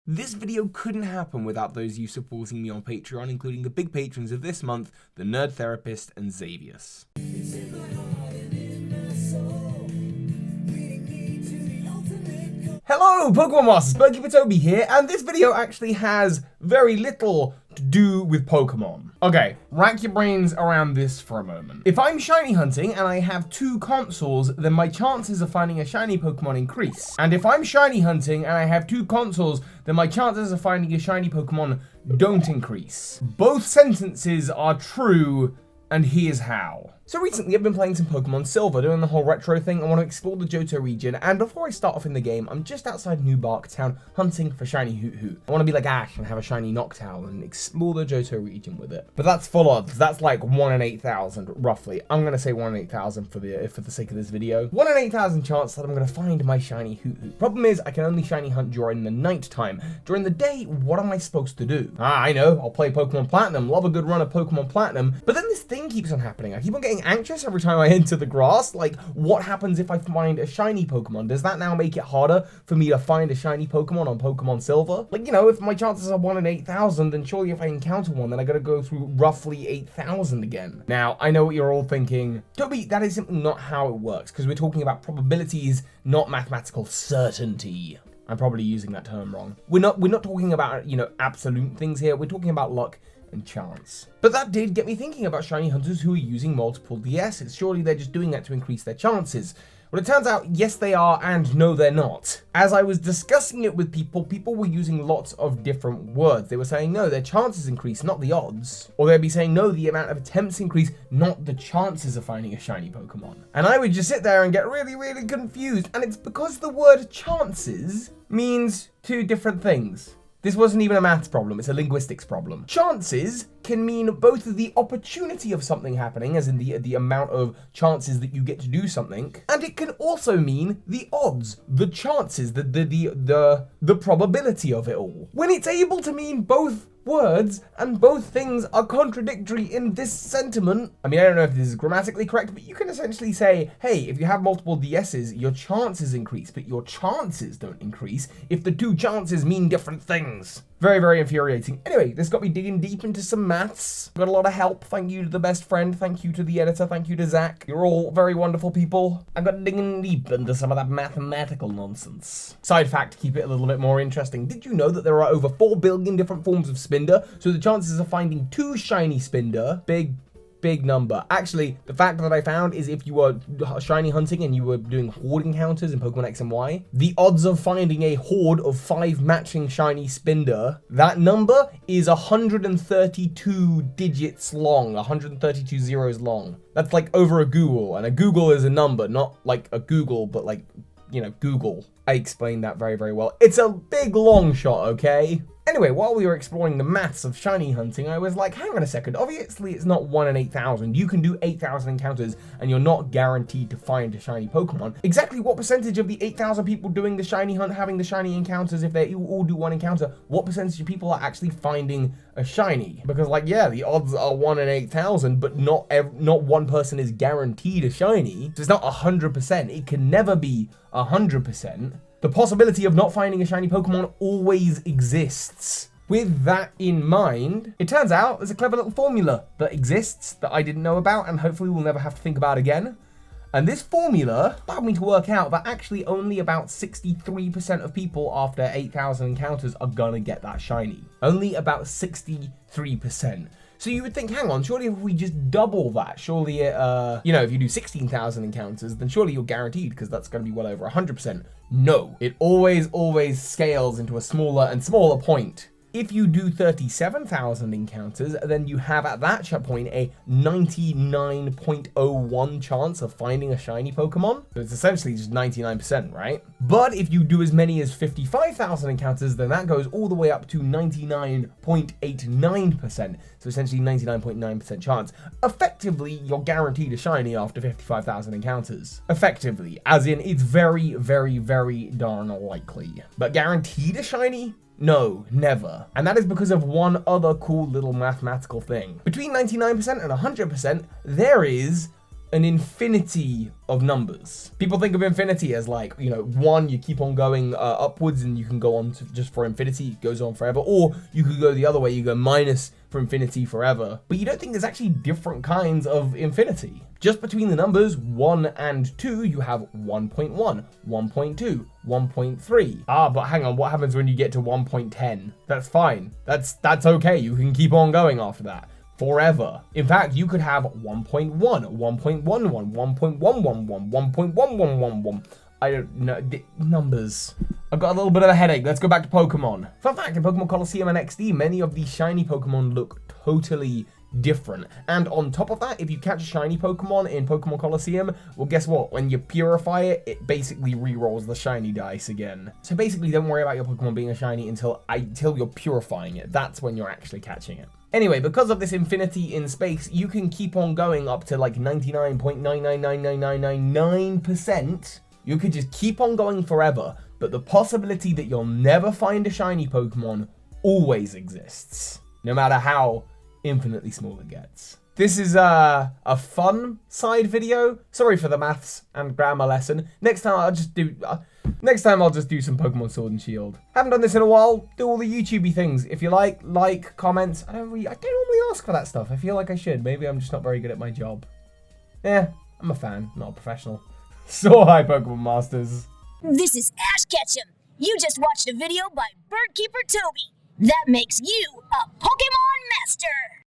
This video couldn't happen without those you supporting me on Patreon, including the big patrons of this month, the Nerd Therapist and Xavius. Hello, Pokemon Masters, Toby here, and this video actually has very little to do with Pokemon. Okay, rack your brains around this for a moment. If I'm shiny hunting and I have 2 consoles, then my chances of finding a shiny Pokemon increase. And if I'm shiny hunting and I have 2 consoles, then my chances of finding a shiny Pokemon don't increase. Both sentences are true, and here's how. So recently I've been playing some Pokemon Silver, doing the whole retro thing. I want to explore the Johto region, and before I start off in the game, I'm just outside New Bark Town hunting for shiny Hoot. I want to be like Ash and have a shiny Noctowl and explore the Johto region with it. But that's full odds. That's like 1 in 8,000, roughly. I'm going to say 1 in 8,000 for the sake of this video. 1 in 8,000 chance that I'm going to find my shiny Hoot. Problem is, I can only shiny hunt during the night time. During the day, what am I supposed to do? I know, I'll play Pokemon Platinum, love a good run of Pokemon Platinum, but then this thing keeps on happening. I keep on getting anxious every time I enter the grass. Like, what happens if I find a shiny Pokemon? Does that now make it harder for me to find a shiny Pokemon on Pokemon Silver? Like, you know, if my chances are 1 in 8,000, then surely if I encounter one, then I gotta go through roughly 8,000 again. Now, I know what you're all thinking. Toby, that is simply not how it works, because we're talking about probabilities, not mathematical certainty. I'm probably using that term wrong. We're not talking about, you know, absolute things here. We're talking about luck and chance. But that did get me thinking about shiny hunters who are using multiple DSs. Surely they're just doing that to increase their chances. Well, it turns out, yes they are, and no they're not. As I was discussing it with people were using lots of different words. They were saying, no, their chances increase, not the odds. Or they'd be saying, no, the amount of attempts increase, not the chances of finding a shiny Pokemon. And I would just sit there and get really, really confused. And it's because the word chances means 2 different things. This wasn't even a maths problem, it's a linguistics problem. Chances can mean both the opportunity of something happening, as in the amount of chances that you get to do something, and it can also mean the odds, the chances, the probability of it all. When it's able to mean both words and both things are contradictory in this sentiment, I mean, I don't know if this is grammatically correct, but you can essentially say, hey, if you have multiple DSs, your chances increase, but your chances don't increase if the 2 chances mean different things. Very, very infuriating. Anyway, this got me digging deep into some maths. Got a lot of help. Thank you to the best friend. Thank you to the editor. Thank you to Zach. You're all very wonderful people. I got digging deep into some of that mathematical nonsense. Side fact to keep it a little bit more interesting. Did you know that there are over 4 billion different forms of Spinder? So the chances of finding 2 shiny Spinder, big number. Actually, the fact that I found is if you were shiny hunting and you were doing horde encounters in Pokemon X and Y, the odds of finding a horde of 5 matching shiny Spinder, that number is 132 digits long, 132 zeros long. That's like over a Google, and a Google is a number, not like a Google, but like, you know, Google. I explained that very, very well. It's a big long shot, okay? Anyway, while we were exploring the maths of shiny hunting, I was like, hang on a second, obviously it's not 1 in 8,000. You can do 8,000 encounters and you're not guaranteed to find a shiny Pokemon. Exactly what percentage of the 8,000 people doing the shiny hunt, having the shiny encounters, if they all do 1 encounter, what percentage of people are actually finding a shiny? Because, like, yeah, the odds are 1 in 8,000, but not one person is guaranteed a shiny. So it's not 100%. It can never be 100%. The possibility of not finding a shiny Pokemon always exists. With that in mind, it turns out there's a clever little formula that exists that I didn't know about and hopefully we'll never have to think about again. And this formula allowed me to work out that actually only about 63% of people after 8,000 encounters are gonna get that shiny. Only about 63%. So you would think, hang on, surely if we just double that, surely it, you know, if you do 16,000 encounters, then surely you're guaranteed, because that's going to be well over 100%. No, it always scales into a smaller and smaller point. If you do 37,000 encounters, then you have at that point a 99.01 chance of finding a shiny Pokemon. So it's essentially just 99%, right? But if you do as many as 55,000 encounters, then that goes all the way up to 99.89%. So essentially 99.9% chance. Effectively, you're guaranteed a shiny after 55,000 encounters. Effectively, as in it's very, very, very darn likely. But guaranteed a shiny? No, never. And that is because of one other cool little mathematical thing. Between 99% and 100%, there is an infinity of numbers. People think of infinity as like, you know, 1, you keep on going upwards and you can go on to just for infinity, it goes on forever. Or you could go the other way, you go minus for infinity forever. But you don't think there's actually different kinds of infinity. Just between the numbers 1 and 2, you have 1.1, 1.2, 1.3. Ah, but hang on, what happens when you get to 1.10? That's fine. That's okay. You can keep on going after that. Forever. In fact, you could have 1.1, 1.11, 1.111, 1.1111. I don't know. Numbers. I've got a little bit of a headache. Let's go back to Pokemon. Fun fact, in Pokemon Colosseum and XD, many of these shiny Pokemon look totally different. And on top of that, if you catch a shiny Pokemon in Pokemon Colosseum, well, guess what? When you purify it, it basically re-rolls the shiny dice again. So basically, don't worry about your Pokemon being a shiny until you're purifying it. That's when you're actually catching it. Anyway, because of this infinity in space, you can keep on going up to like 99.9999999%. You could just keep on going forever, but the possibility that you'll never find a shiny Pokemon always exists, no matter how infinitely small it gets. This is a fun side video. Sorry for the maths and grammar lesson. Next time I'll just do some Pokemon Sword and Shield. Haven't done this in a while. Do all the YouTubey things. If you like, comments. I don't normally ask for that stuff. I feel like I should. Maybe I'm just not very good at my job. Yeah, I'm a fan, not a professional. So hi, Pokemon Masters. This is Ash Ketchum. You just watched a video by Birdkeeper Toby. That makes you a Pokemon Master.